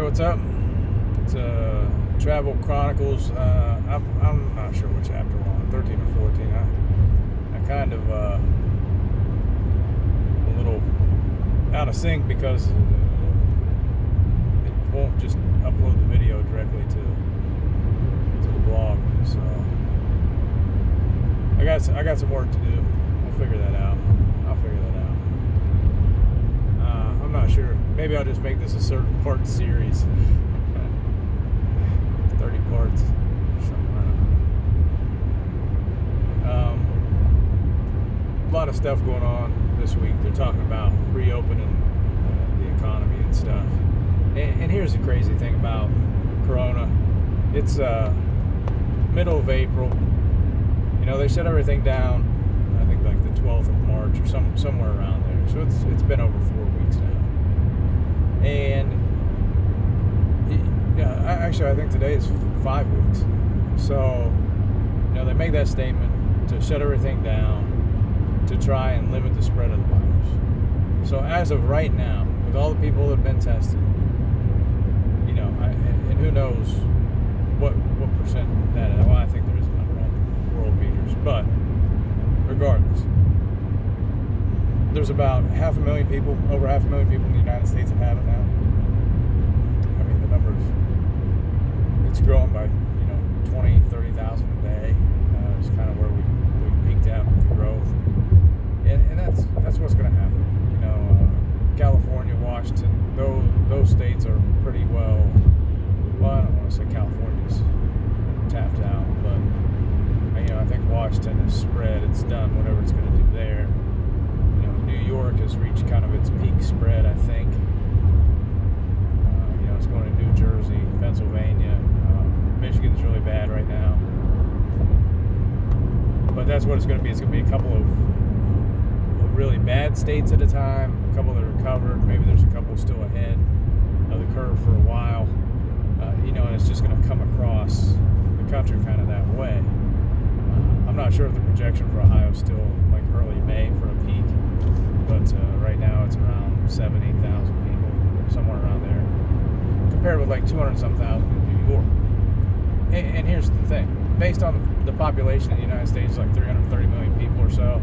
what's up? It's Travel Chronicles. I'm not sure what chapter we're on, 13 or 14. I kind of a little out of sync because it won't just upload the video directly to the blog. So I got some work to do. We'll figure that out. I'll figure that out. I'm not sure. Maybe I'll just make this a certain part series. 30 parts. Something, I don't know. A lot of stuff going on this week. They're talking about reopening the economy and stuff. And here's the crazy thing about Corona. It's middle of April. You know, they shut everything down, I think like the 12th of March or somewhere around there. So it's been over 4 weeks now. And actually, I think today is 5 weeks. So, you know, they make that statement to shut everything down to try and limit the spread of the virus. So as of right now, with all the people that have been tested, you know, and who knows what percent that is. Well, I think there is a number of world beaters, but regardless, there's about over 500,000 people in the United States that have it now. I mean, the numbers, it's growing by, 20, 30,000 a day. It's kind of where we peaked at with the growth. And that's what's going to happen. You know, California, Washington, those states are pretty well, I don't want to say California's tapped out, but, I think Washington is spread. It's done whatever it's going to do there. New York has reached kind of its peak spread, I think. It's going to New Jersey, Pennsylvania. Michigan's really bad right now. But that's what it's going to be. It's going to be a couple of really bad states at a time, a couple that are covered. Maybe there's a couple still ahead of the curve for a while. And it's just going to come across the country kind of that way. I'm not sure if the projection for Ohio is still like early May for a peak. But right now it's around 7,000, 8,000 people, somewhere around there, compared with like 200-some thousand in New York. And here's the thing. Based on the population in the United States, like 330 million people or so,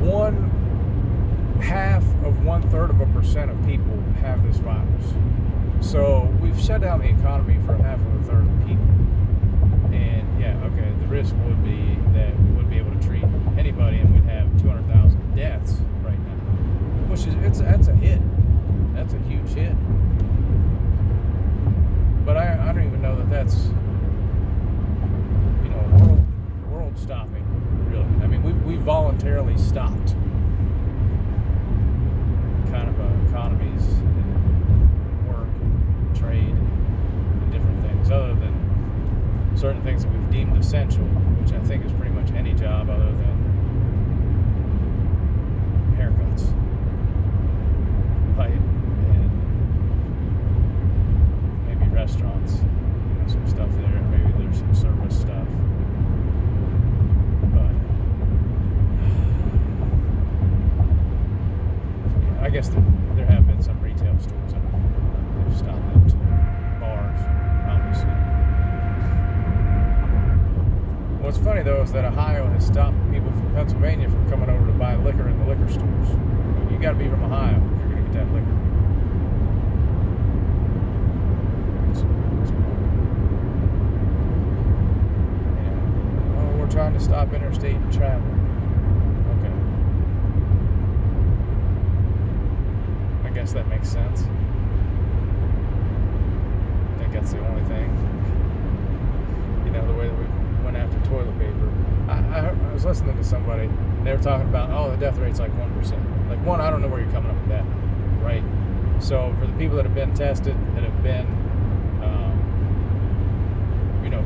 1/2% of people have this virus. So we've shut down the economy for 1/2 of the people. And yeah, okay, the risk would be that we wouldn't be able to treat anybody and we'd have 200,000 deaths right now, which is that's a hit. That's a huge hit. But I don't even know that's world stopping, really. I mean, we voluntarily stopped kind of economies, work, trade, and different things, other than certain things that we've deemed essential, which I think is pretty much any job other than haircuts, right? And maybe restaurants, some stuff there. Maybe there's some service stuff. But I guess there have been some retail stores that have stopped them too. Bars, obviously. What's funny, though, is that Ohio has stopped people from Pennsylvania from coming over to buy liquor in the liquor stores. You got to be from Ohio if you're going to get that liquor. It's cool. We're trying to stop interstate travel. Okay. I guess that makes sense. I think that's the only thing. The way that we went after toilet paper. I was listening to somebody, and they were talking about, the death rate's like 1%. Like, I don't know where you're coming up with that, right? So for the people that have been tested, that have been,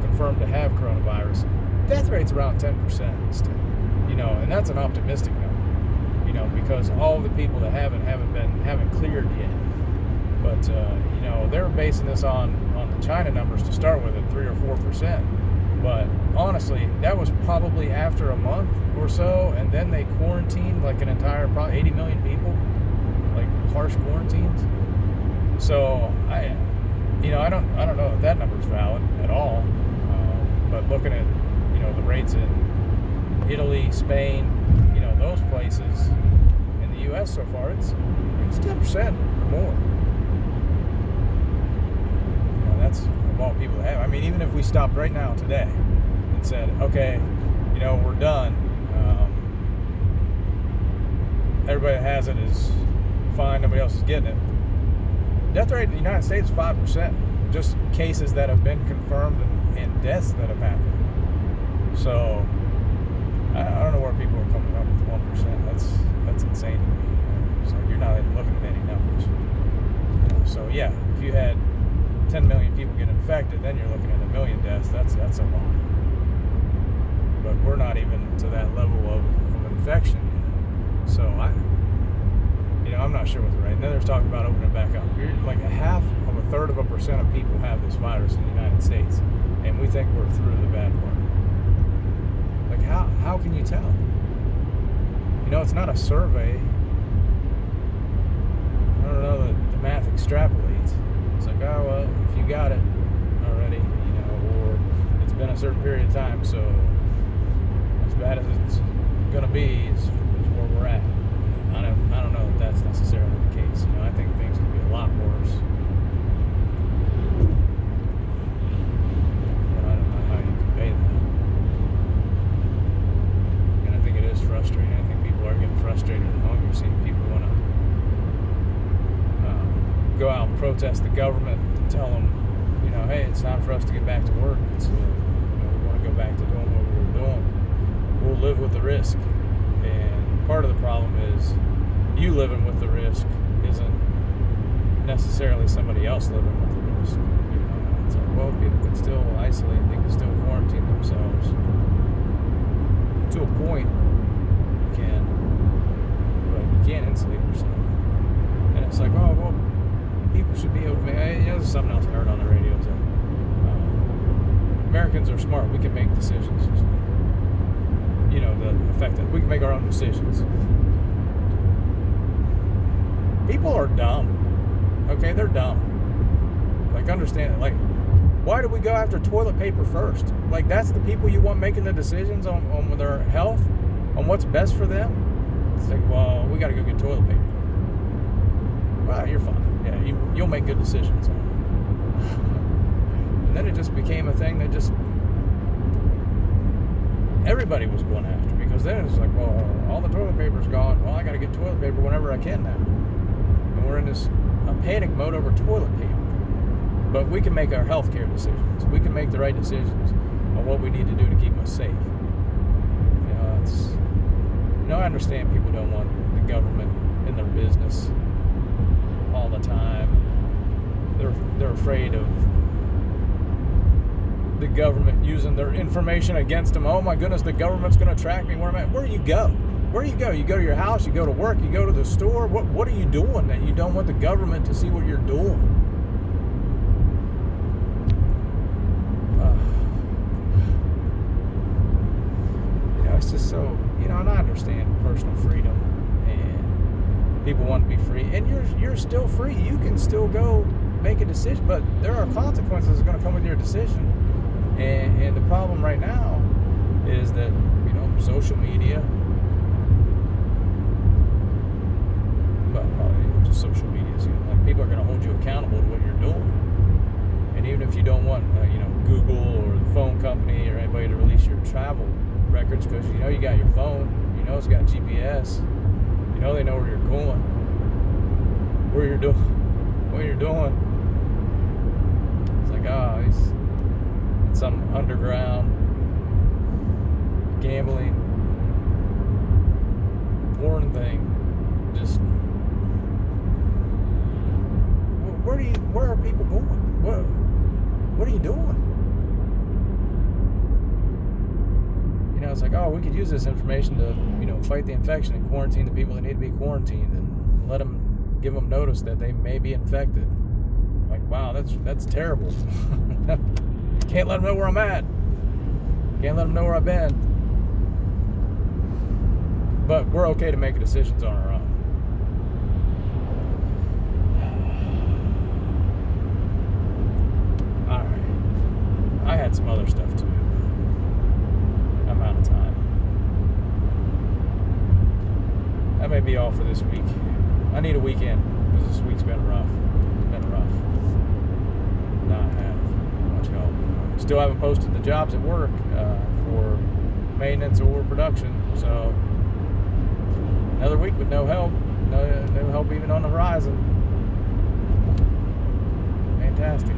confirmed to have coronavirus, death rate's around 10% still, and that's an optimistic number, because all the people that haven't cleared yet. But, they're basing this on the China numbers to start with at 3 or 4%. But honestly, that was probably after a month or so, and then they quarantined like an entire, probably 80 million people, like harsh quarantines. So I don't know if that number's valid at all. But looking at, the rates in Italy, Spain, those places, in the U.S. so far, it's 10% or more. That's of all people have. I mean, even if we stopped right now today and said, okay, we're done. Everybody that has it is fine. Nobody else is getting it. Death rate in the United States is 5%. Just cases that have been confirmed and deaths that have happened. So I don't know where people are coming up with 1%. That's insane to me. So you're not even looking at any numbers. So yeah, if you had 10 million people get infected, then you're looking at 1 million deaths. That's a lot. But we're not even to that level of infection yet. So I'm not sure what's right. And then there's talking about opening it back up. Like a third of a percent of people have this virus in the United States, and we think we're through the bad part. Like how can you tell? It's not a survey. I don't know that the math extrapolates. It's like, oh well, if you got it already, or it's been a certain period of time, so as bad as it's gonna be is where we're at. I don't know if that's necessarily the case. I think things could be a lot worse. But I don't know how you convey that. And I think it is frustrating. I think people are getting frustrated at home. You're seeing people want to go out and protest the government and tell them, hey, it's time for us to get back to work. It's, we want to go back to doing what we were doing. We'll live with the risk. And part of the problem is you living with the risk isn't necessarily somebody else living with the risk. It's like, well, people can still isolate, they can still quarantine themselves. To a point, you can, but you can't insulate yourself. And it's like, oh, well, people should be able to make, there's something else I heard on the radio, is that Americans are smart, we can make decisions. The effect that we can make our own decisions. People are dumb. Okay, they're dumb. Like, understand it. Like, why do we go after toilet paper first? Like, that's the people you want making the decisions on their health, on what's best for them? It's like, well, we got to go get toilet paper. Well, you're fine. Yeah, you'll make good decisions. And then it just became a thing that just everybody was going after, because then it's like, well, all the toilet paper's gone. Well, I got to get toilet paper whenever I can now. And we're in this panic mode over toilet paper. But we can make our healthcare decisions. We can make the right decisions on what we need to do to keep us safe. I understand people don't want the government in their business all the time. They're afraid of the government using their information against them. Oh my goodness, the government's going to track me where I'm at. Where do you go? Where do you go? You go to your house, you go to work, you go to the store. What are you doing that you don't want the government to see what you're doing? It's just so, and I understand personal freedom and people want to be free, and you're still free. You can still go make a decision, but there are consequences that are going to come with your decision. And the problem right now is that, social media, well, probably just social media, like, people are going to hold you accountable to what you're doing. And even if you don't want, Google or the phone company or anybody to release your travel records, because you got your phone, it's got GPS, they know where you're going, what you're doing. It's like, he's in some underground gambling porn thing. Just where are people going? What are you doing? It's like, we could use this information to, fight the infection and quarantine the people that need to be quarantined, and give them notice that they may be infected. Like, wow, that's terrible. Can't let them know where I'm at. Can't let them know where I've been. But we're okay to make decisions on our own. some other stuff too. I'm out of time. That may be all for this week. I need a weekend because this week's been rough. It's been rough. Not have much help. Still haven't posted the jobs at work for maintenance or production. So another week with no help. No help even on the horizon. Fantastic.